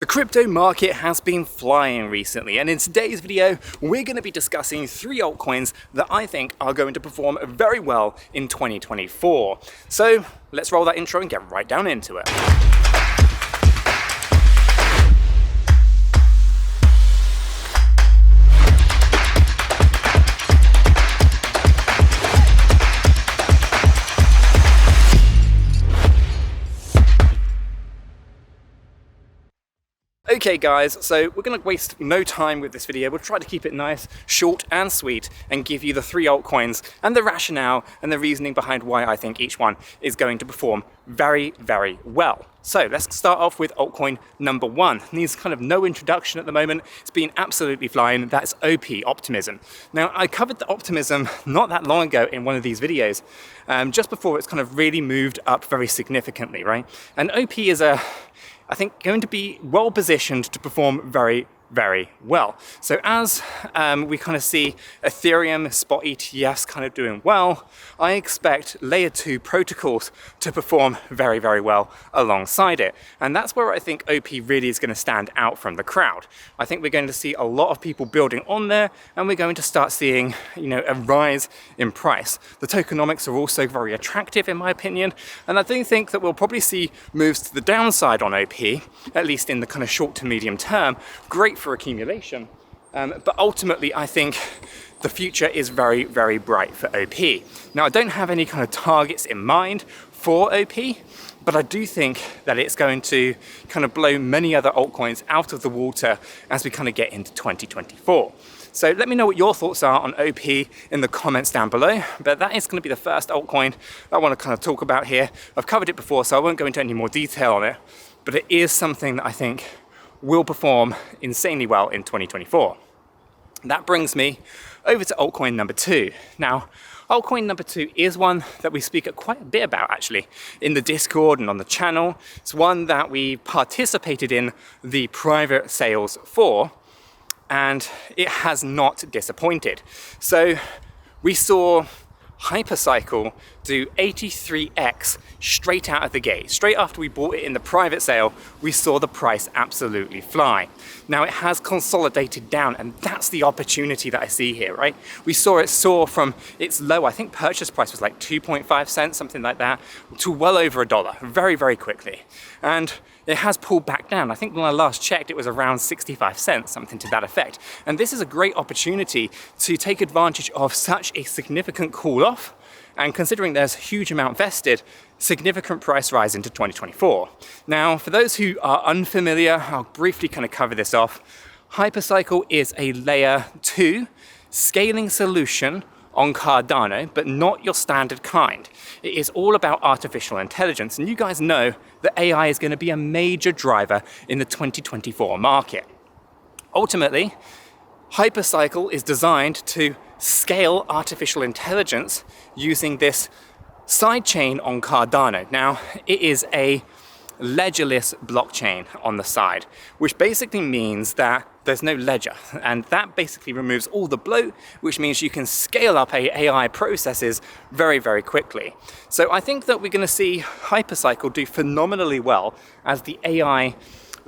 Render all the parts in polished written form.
The crypto market has been flying recently, and in today's video we're going to be discussing 3 altcoins that I think are going to perform very well in 2024. So let's roll that intro and get right down into it. Okay guys, so we're going to waste no time with this video. We'll try to keep it nice, short and sweet and give you the 3 altcoins and the rationale and the reasoning behind why I think each one is going to perform very, very well. So let's start off with altcoin number 1. Needs kind of no introduction at the moment. It's been absolutely flying. That's 𝗕𝗘𝗪𝗔𝗥𝗘. Now I covered the optimism not that long ago in one of these videos, just before it's kind of really moved up very significantly, right? And 𝗕𝗘 is I think going to be well positioned to perform very, very well. So as we kind of see Ethereum spot ETFs kind of doing well, I expect layer 2 protocols to perform very, very well alongside it. And that's where I think 𝗕𝗘 really is going to stand out from the crowd. I think we're going to see a lot of people building on there, and we're going to start seeing, a rise in price. The tokenomics are also very attractive in my opinion, and I do think that we'll probably see moves to the downside on 𝗕𝗘, at least in the kind of short to medium term. Great for accumulation, but ultimately I think the future is very, very bright for 𝗕𝗘. Now I don't have any kind of targets in mind for 𝗕𝗘, but I do think that it's going to kind of blow many other altcoins out of the water as we kind of get into 2024. So let me know what your thoughts are on 𝗕𝗘 in the comments down below. But that is going to be the first altcoin I want to kind of talk about here. I've covered it before, so I won't go into any more detail on it, but it is something that I think will perform insanely well in 2024. That brings me over to altcoin number 2. Now, altcoin number 2 is one that we speak quite a bit about actually in the Discord and on the channel. It's one that we participated in the private sales for, and it has not disappointed. So we saw Hypercycle do 83x straight out of the gate. Straight after we bought it in the private sale, we saw the price absolutely fly. Now it has consolidated down, and that's the opportunity that I see here, right? We saw it soar from its low, I think purchase price was like 2.5 cents, something like that, to well over $1 very, very quickly. And it has pulled back down. I think when I last checked, it was around 65 cents, something to that effect. And this is a great opportunity to take advantage of such a significant cool off. And considering there's a huge amount vested, significant price rise into 2024. Now, for those who are unfamiliar, I'll briefly kind of cover this off. Hypercycle is a layer 2 scaling solution on Cardano, but not your standard kind. It is all about artificial intelligence, and you guys know that AI is going to be a major driver in the 2024 market. Ultimately, Hypercycle is designed to scale artificial intelligence using this sidechain on Cardano. Now, it is a ledgerless blockchain on the side, which basically means that there's no ledger, and that basically removes all the bloat, which means you can scale up AI processes very, very quickly. So I think that we're going to see Hypercycle do phenomenally well as the AI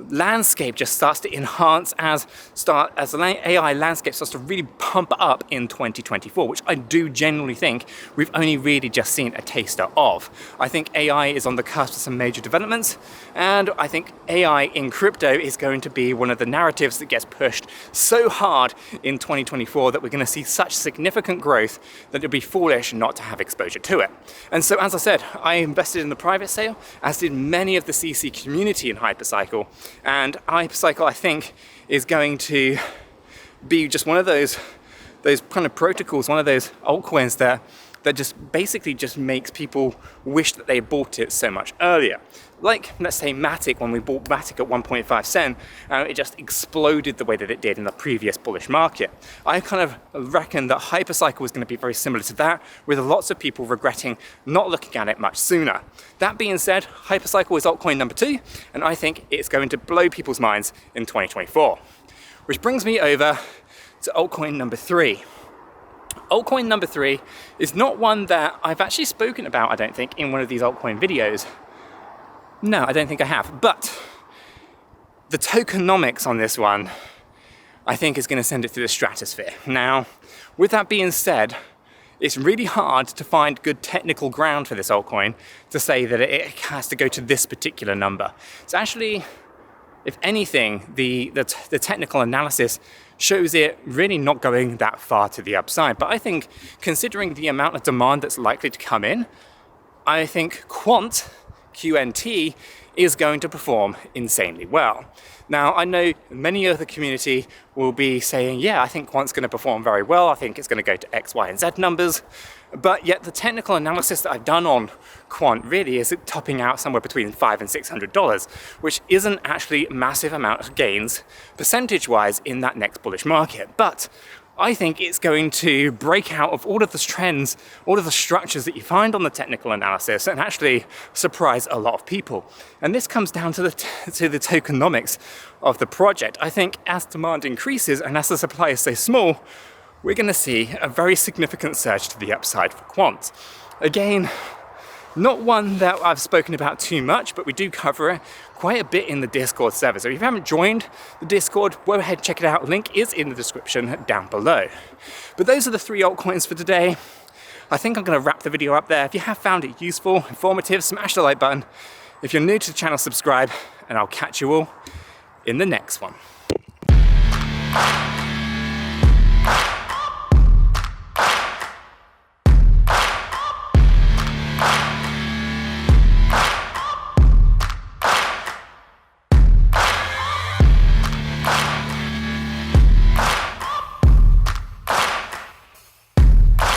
landscape just starts to enhance, as the AI landscape starts to really pump up in 2024, which I do genuinely think we've only really just seen a taster of. I think AI is on the cusp of some major developments, and I think AI in crypto is going to be one of the narratives that gets pushed so hard in 2024 that we're going to see such significant growth that it'd be foolish not to have exposure to it. And so, as I said, I invested in the private sale, as did many of the CC community in Hypercycle. And Hypercycle, I think, is going to be just one of those kind of protocols, one of those altcoins that just basically just makes people wish that they bought it so much earlier. Like, let's say 𝗕𝗪𝒅𝗍, when we bought 𝗕𝗪𝒅𝗍 at 1.5 cent, it just exploded the way that it did in the previous bullish market. I kind of reckon that Hypercycle is going to be very similar to that, with lots of people regretting not looking at it much sooner. That being said, Hypercycle is altcoin number 2, and I think it's going to blow people's minds in 2024. Which brings me over to altcoin number 3. Altcoin number 3 is not one that I've actually spoken about, I don't think, in one of these altcoin videos. No, I don't think I have, but the tokenomics on this one, I think, is going to send it through the stratosphere. Now, with that being said, it's really hard to find good technical ground for this altcoin to say that it has to go to this particular number. It's actually, if anything, the technical analysis shows it really not going that far to the upside. But I think, considering the amount of demand that's likely to come in, I think Quant, QNT, is going to perform insanely well. Now, I know many of the community will be saying, yeah, I think Quant's going to perform very well. I think it's going to go to X, Y, and Z numbers. But yet the technical analysis that I've done on Quant really is topping out somewhere between $500 and $600, which isn't actually a massive amount of gains percentage-wise in that next bullish market. But I think it's going to break out of all of the trends, all of the structures that you find on the technical analysis, and actually surprise a lot of people. And this comes down to the tokenomics of the project. I think as demand increases and as the supply stays small, we're going to see a very significant surge to the upside for Quant. Again, not one that I've spoken about too much, but we do cover it quite a bit in the Discord server. So if you haven't joined the Discord, go ahead and check it out. Link is in the description down below. But those are the 3 altcoins for today. I think I'm going to wrap the video up there. If you have found it useful, informative, smash the like button. If you're new to the channel, subscribe, and I'll catch you all in the next one.